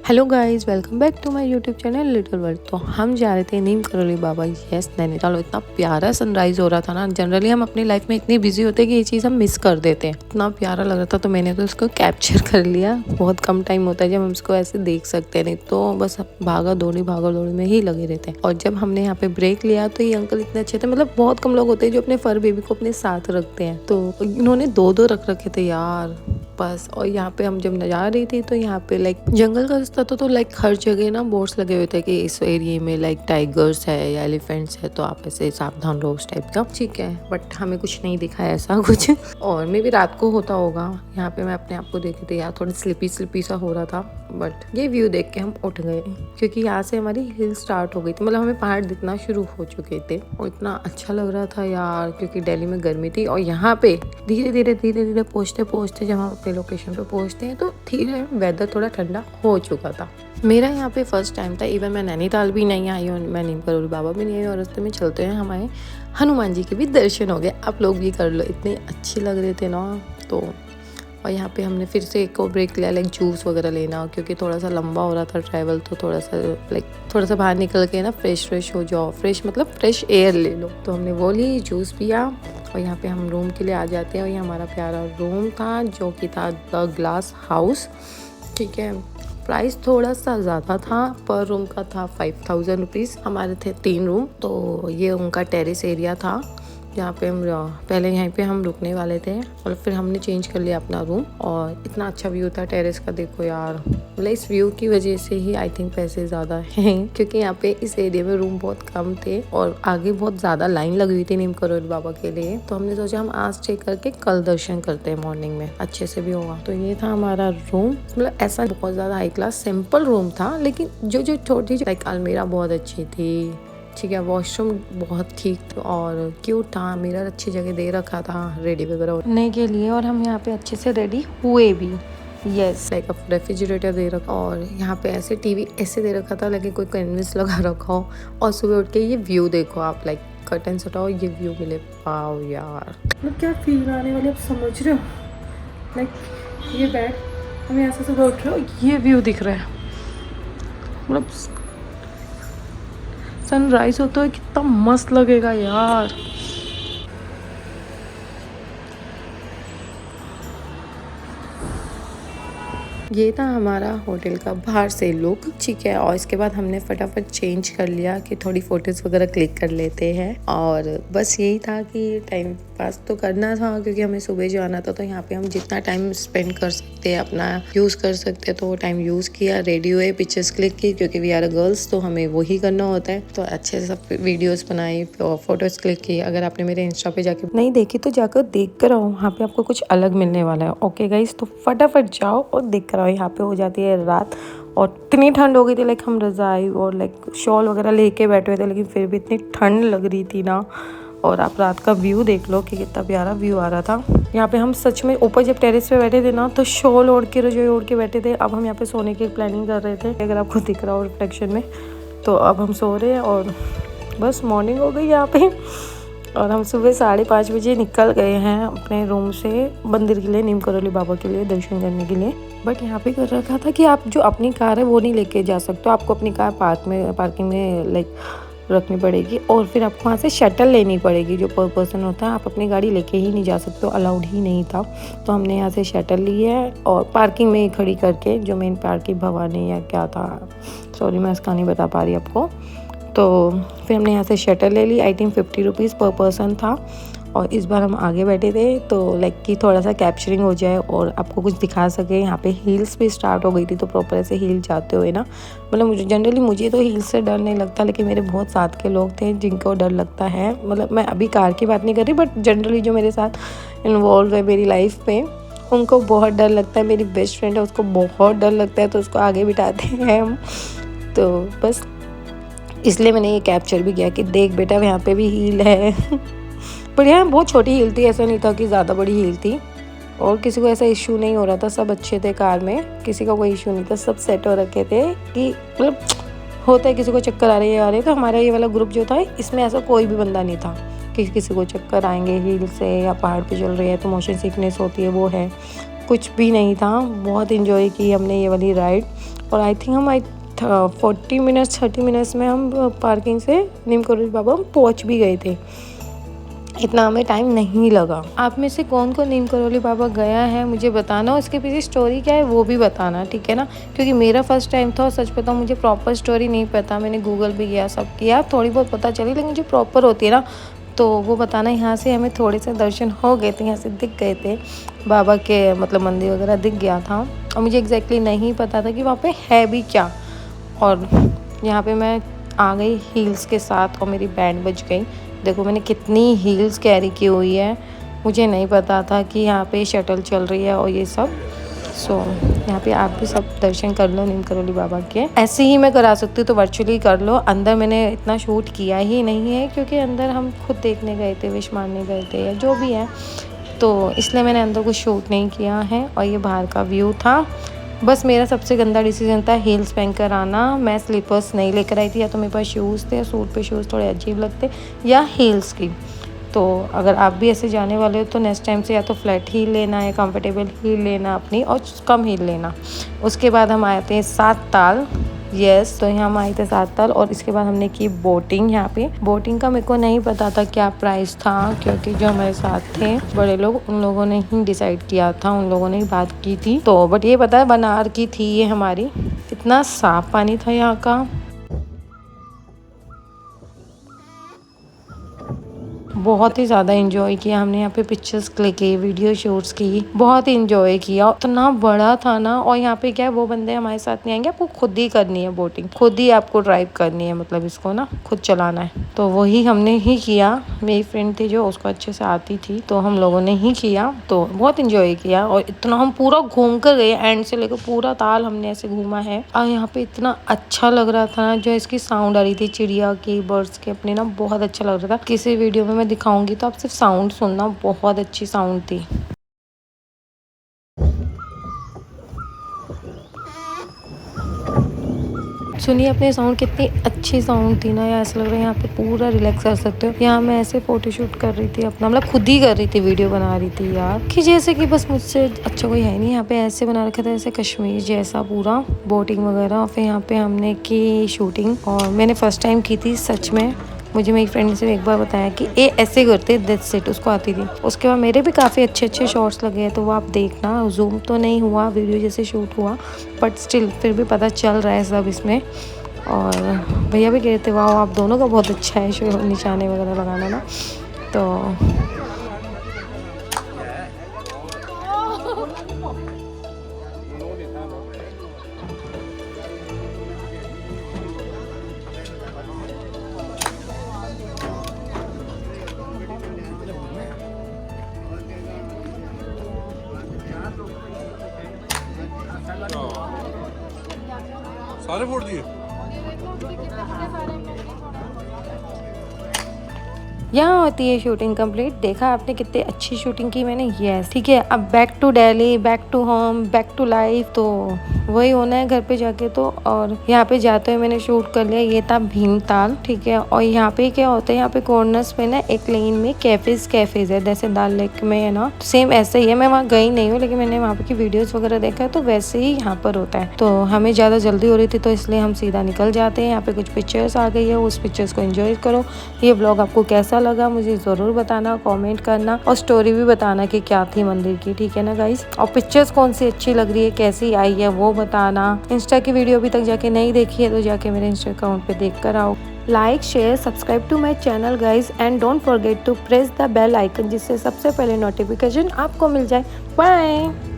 Hello guys, welcome back to my YouTube channel little world. तो हम जा रहे थे नीम करौली बाबा यस नैनीताल। इतना प्यारा सनराइज हो रहा था ना। जनरली हम अपनी लाइफ में इतनी बिजी होते हैं कि ये चीज़ हम मिस कर देते हैं। इतना प्यारा लग रहा था तो मैंने तो उसको कैप्चर कर लिया। बहुत कम टाइम होता है जब हम इसको ऐसे देख सकते हैं, नहीं तो बस भागा दौड़ी में ही लगे रहते हैं। और जब हमने यहाँ पे ब्रेक लिया तो ये अंकल इतने अच्छे थे। मतलब बहुत कम लोग होते हैं जो अपने फर बेबी को अपने साथ रखते हैं, तो इन्होंने दो रख रखे थे यार बस। और यहाँ पे हम जब जा रही थी तो यहाँ पे लाइक जंगल का रास्ता तो लाइक हर जगह ना बोर्ड्स लगे हुए थे कि इस एरिया में लाइक टाइगर्स है या एलिफेंट्स है, तो आप ऐसे सावधान रहो उस टाइप का। ठीक है, बट हमें कुछ नहीं दिखा ऐसा कुछ। और मे भी रात को होता होगा। यहाँ पे मैं अपने आप को देखी थी यार, थोड़ा स्लिपी सा हो रहा था, बट ये व्यू देख के हम उठ गए क्योंकि यहाँ से हमारी हिल स्टार्ट हो गई थी। मतलब हमें पहाड़ दिखना शुरू हो चुके थे और इतना अच्छा लग रहा था यार, क्योंकि दिल्ली में गर्मी थी। और यहाँ पे धीरे धीरे पहुँचते जब हम अपने लोकेशन पे पहुँचते हैं तो धीरे वेदर थोड़ा ठंडा हो चुका था। मेरा यहाँ पे फर्स्ट टाइम था। इवन मैं नैनीताल भी नहीं आई और मैं नीम करौली बाबा भी नहीं आई, और रास्ते में चलते हैं हमारे हनुमान जी के भी दर्शन हो गए। आप लोग भी कर लो, इतने अच्छे लग रहे थे ना। तो और यहाँ पे हमने फिर से एक और ब्रेक लिया, लाइक जूस वगैरह लेना, क्योंकि थोड़ा सा लंबा हो रहा था ट्रैवल। तो थोड़ा सा बाहर निकल के ना फ्रेश हो जाओ। फ्रेश मतलब फ्रेश एयर ले लो। तो हमने वो ली, जूस पिया। और यहाँ पे हम रूम के लिए आ जाते हैं। और ये हमारा प्यारा रूम था जो कि था द ग्लास हाउस। ठीक है, प्राइस थोड़ा सा ज़्यादा था, पर रूम का था 5000 रुपीज़। हमारे थे 3 रूम। तो ये उनका टेरेस एरिया था जहाँ पे हम पहले यहीं पे हम रुकने वाले थे, और फिर हमने चेंज कर लिया अपना रूम। और इतना अच्छा व्यू था टेरेस का, देखो यार। मतलब इस व्यू की वजह से ही आई थिंक पैसे ज़्यादा हैं, क्योंकि यहाँ पे इस एरिया में रूम बहुत कम थे और आगे बहुत ज़्यादा लाइन लगी हुई थी नीम करौली बाबा के लिए। तो हमने सोचा हम आज स्टे करके कल दर्शन करते हैं, मॉर्निंग में अच्छे से भी होगा। तो ये था हमारा रूम। मतलब ऐसा बहुत ज़्यादा हाई क्लास सिंपल रूम था, लेकिन जो छोटी लाइक अलमीरा बहुत अच्छी थी। ठीक है, वॉशरूम बहुत ठीक और क्यूट था। मिरर अच्छी जगह दे रखा था रेडी वगैरह होने के लिए, और हम यहाँ पे अच्छे से रेडी हुए भी। यस, लाइक रेफ्रिजरेटर दे रखा, और यहाँ पे ऐसे टीवी ऐसे दे रखा था लेकिन कोई कैनवस लगा रखा हो। और सुबह उठ के ये व्यू देखो आप, लाइक कर्टन हटाओ, ये व्यू मिले। वाओ यार, मतलब क्या फील आने वाली, आप समझ रहे हो। लाइक ये बेड, हम यहाँ से सुबह उठ रहे हो, ये व्यू दिख रहा है। मतलब सनराइज होता है कितना मस्त लगेगा यार। ये था हमारा होटल का बाहर से लुक। ठीक है, और इसके बाद हमने फटाफट चेंज कर लिया कि थोड़ी फोटोज वगैरह क्लिक कर लेते हैं। और बस यही था कि टाइम पास तो करना था, क्योंकि हमें सुबह जाना था। तो यहाँ पे हम जितना टाइम स्पेंड कर सकते हैं, अपना यूज़ कर सकते हैं, तो वो टाइम यूज़ किया। रेडी हुए, पिक्चर्स क्लिक की, क्योंकि वी आर गर्ल्स तो हमें वही करना होता है। तो अच्छे से सब वीडियोज़ बनाई, फोटोज क्लिक की। अगर आपने मेरे इंस्टा पे जाके नहीं देखी तो जाकर देख कर आओ, वहाँ पे आपको कुछ अलग मिलने वाला है। ओके गाइस, तो फटाफट जाओ और देख कर आओ। यहाँ पे हो जाती है रात, और इतनी ठंड हो गई थी, लाइक हम रज़ाई और लाइक शॉल वगैरह लेके बैठे हुए थे, लेकिन फिर भी इतनी ठंड लग रही थी ना। और आप रात का व्यू देख लो कि कितना प्यारा व्यू आ रहा था। यहाँ पे हम सच में ऊपर जब टेरेस पे बैठे थे ना, तो शॉल ओढ़ के रजाई ओढ़ के बैठे थे। अब हम यहाँ पे सोने की प्लानिंग कर रहे थे, अगर आपको दिख रहा हो रिफ्लेक्शन में। तो अब हम सो रहे हैं और बस मॉर्निंग हो गई यहाँ पे। और हम सुबह 5:30 बजे निकल गए हैं अपने रूम से मंदिर के लिए, नीम करौली बाबा के लिए दर्शन करने के लिए। बट यहाँ पे कर रखा था कि आप जो अपनी कार है वो नहीं लेके जा सकते, आपको अपनी कार पार्किंग में लाइक रखनी पड़ेगी, और फिर आपको वहाँ से शटल लेनी पड़ेगी जो पर पर्सन होता है। आप अपनी गाड़ी लेके ही नहीं जा सकते, अलाउड ही नहीं था। तो हमने यहाँ से शटल ली है और पार्किंग में ही खड़ी करके, जो मेन पार्किंग भवानी या क्या था, सॉरी मैं इसका नहीं बता पा रही आपको। तो फिर हमने यहाँ से शटल ले ली। आई थिंक 50 रुपीज़ पर पर्सन था। और इस बार हम आगे बैठे थे तो लाइक कि थोड़ा सा कैप्चरिंग हो जाए और आपको कुछ दिखा सके। यहाँ पे हील्स भी स्टार्ट हो गई थी, तो प्रॉपर ऐसे हील जाते हुए ना, मतलब मुझे तो हील्स से डर नहीं लगता, लेकिन मेरे बहुत साथ के लोग थे जिनको डर लगता है। मतलब मैं अभी कार की बात नहीं कर रही, बट जनरली जो मेरे साथ इन्वॉल्व है मेरी लाइफ में, उनको बहुत डर लगता है। मेरी बेस्ट फ्रेंड है, उसको बहुत डर लगता है, तो उसको आगे बिठाते हैं हम। तो बस इसलिए मैंने ये कैप्चर भी किया कि देख बेटा यहाँ पे भी हील है। पर यहाँ बहुत छोटी हील थी, ऐसा नहीं था कि ज़्यादा बड़ी हील थी। और किसी को ऐसा इशू नहीं हो रहा था, सब अच्छे थे कार में, किसी का कोई इशू नहीं था, सब सेट हो रखे थे। कि मतलब होता है किसी को चक्कर आ रहे हैं, तो हमारा ये वाला ग्रुप जो था इसमें ऐसा कोई भी बंदा नहीं था कि किसी को चक्कर आएंगे हील से, या पहाड़ पे चल रही है तो मोशन सिकनेस होती है वो है, कुछ भी नहीं था। बहुत इन्जॉय की हमने ये वाली राइड। और आई थिंक हम 30 मिनट्स में हम पार्किंग से नीम करोली बाबा हम पहुँच भी गए थे। इतना हमें टाइम नहीं लगा। आप में से कौन कौन नीम करोली बाबा गया है मुझे बताना, और इसके पीछे स्टोरी क्या है वो भी बताना, ठीक है ना। क्योंकि मेरा फर्स्ट टाइम था और सच बताऊँ मुझे प्रॉपर स्टोरी नहीं पता। मैंने गूगल भी किया, सब किया, थोड़ी बहुत पता चली, लेकिन जो प्रॉपर होती है ना तो वो बताना। यहाँ से हमें थोड़े से दर्शन हो गए थे, यहाँ से दिख गए थे बाबा के, मतलब मंदिर वगैरह दिख गया था। और मुझे एग्जैक्टली नहीं पता था कि वहाँ पे है भी क्या। और यहाँ पे मैं आ गई हील्स के साथ और मेरी बैंड बज गई। देखो मैंने कितनी हील्स कैरी की हुई है, मुझे नहीं पता था कि यहाँ पे शटल चल रही है और ये सब। सो यहाँ पे आप भी सब दर्शन कर लो नीम करोली बाबा के। ऐसे ही मैं करा सकती हूँ तो वर्चुअली कर लो। अंदर मैंने इतना शूट किया ही नहीं है क्योंकि अंदर हम खुद देखने गए थे, विश मारने गए थे या जो भी है, तो इसलिए मैंने अंदर कुछ शूट नहीं किया है। और ये बाहर का व्यू था। बस मेरा सबसे गंदा डिसीजन था हील्स पहन कर आना। मैं स्लीपर्स नहीं लेकर आई थी, या तो मेरे पास शूज़ थे, सूट पे शूज़ थोड़े अजीब लगते, या हील्स की। तो अगर आप भी ऐसे जाने वाले हो तो नेक्स्ट टाइम से या तो फ्लैट हील लेना है, कंफर्टेबल हील लेना अपनी, और कम हील लेना। उसके बाद हम आए थे 7 ताल। तो यहाँ हम आए थे 7 ताल, और इसके बाद हमने की बोटिंग। यहाँ पे बोटिंग का मेरे को नहीं पता था क्या प्राइस था, क्योंकि जो हमारे साथ थे बड़े लोग, उन लोगों ने ही डिसाइड किया था, उन लोगों ने ही बात की थी। तो बट ये पता है बनार की थी ये हमारी। इतना साफ पानी था यहाँ का, बहुत ही ज़्यादा इंजॉय किया हमने। यहाँ पे पिक्चर्स क्लिक की, वीडियो शूट्स की, बहुत ही इंजॉय किया। इतना बड़ा था ना। और यहाँ पे क्या है, वो बंदे हमारे साथ नहीं आएंगे, आपको खुद ही करनी है बोटिंग, खुद ही आपको ड्राइव करनी है, मतलब इसको ना खुद चलाना है। तो वही हमने ही किया। मेरी फ्रेंड थी जो, उसको अच्छे से आती थी, तो हम लोगों ने ही किया। तो बहुत इंजॉय किया और इतना हम पूरा घूम कर गए, एंड से लेकर पूरा ताल हमने ऐसे घूमा है। और यहाँ पे इतना अच्छा लग रहा था ना, जो इसकी साउंड आ रही थी चिड़िया की, बर्ड्स के अपने ना, बहुत अच्छा लग रहा था। किसी वीडियो में मैं दिखाऊंगी तो आप सिर्फ साउंड सुनना, बहुत अच्छी साउंड थी। सुनिए अपने साउंड, कितनी अच्छी साउंड थी ना यार, ऐसा लग रहा है यहाँ पे पूरा रिलैक्स कर सकते हो। यहाँ मैं ऐसे फोटोशूट कर रही थी अपना, मतलब खुद ही कर रही थी, वीडियो बना रही थी यार, कि जैसे कि बस मुझसे अच्छा कोई है नहीं। यहाँ पे ऐसे बना रखा था जैसे कश्मीर जैसा पूरा, बोटिंग वगैरह। और फिर यहाँ पे हमने की शूटिंग, और मैंने फर्स्ट टाइम की थी सच में। मुझे मेरी फ्रेंड ने सिर्फ एक बार बताया कि ये ऐसे करते, दैट्स इट, उसको आती थी। उसके बाद मेरे भी काफ़ी अच्छे अच्छे शॉट्स लगे हैं, तो वो आप देखना। जूम तो नहीं हुआ, वीडियो जैसे शूट हुआ, बट स्टिल फिर भी पता चल रहा है सब इसमें। और भैया भी कह रहे थे वाह आप दोनों का बहुत अच्छा है शो, निशाने वगैरह लगाना ना। तो सारे फोड़ दिए। यहाँ होती है शूटिंग कंप्लीट। देखा आपने कितनी अच्छी शूटिंग की मैंने, यस ठीक है। अब back to Delhi, back to home, back to life, तो वही होना है घर पे जाके तो। और यहाँ पे जाते हुए मैंने शूट कर लिया। ये था भीमताल, ठीक है। और यहाँ पे क्या होता है, यहाँ पे कॉर्नर्स पे ना एक लेन में कैफेज है, जैसे दाल लेक में है ना, सेम ऐसे ही है। मैं वहाँ गई नहीं हूँ, लेकिन मैंने वहाँ पे की वीडियोस वगैरह देखा है, तो वैसे ही यहाँ पर होता है। तो हमें ज़्यादा जल्दी हो रही थी, तो इसलिए हम सीधा निकल जाते हैं। यहाँ पे कुछ पिक्चर्स आ गई है, उस पिक्चर्स को एंजॉय करो। ये ब्लॉग आपको कैसा लगा मुझे ज़रूर बताना, कमेंट करना, और स्टोरी भी बताना कि क्या थी मंदिर की, ठीक है ना गाइस। और पिक्चर्स कौन सी अच्छी लग रही है, कैसी आई है वो बताना। इंस्टा की वीडियो अभी तक जाके नहीं देखी है तो जाके मेरे इंस्टा अकाउंट पे देख कर आओ। Like share subscribe to my channel guys, and don't forget to press the bell icon, जिससे सबसे पहले नोटिफिकेशन आपको मिल जाए। बाय।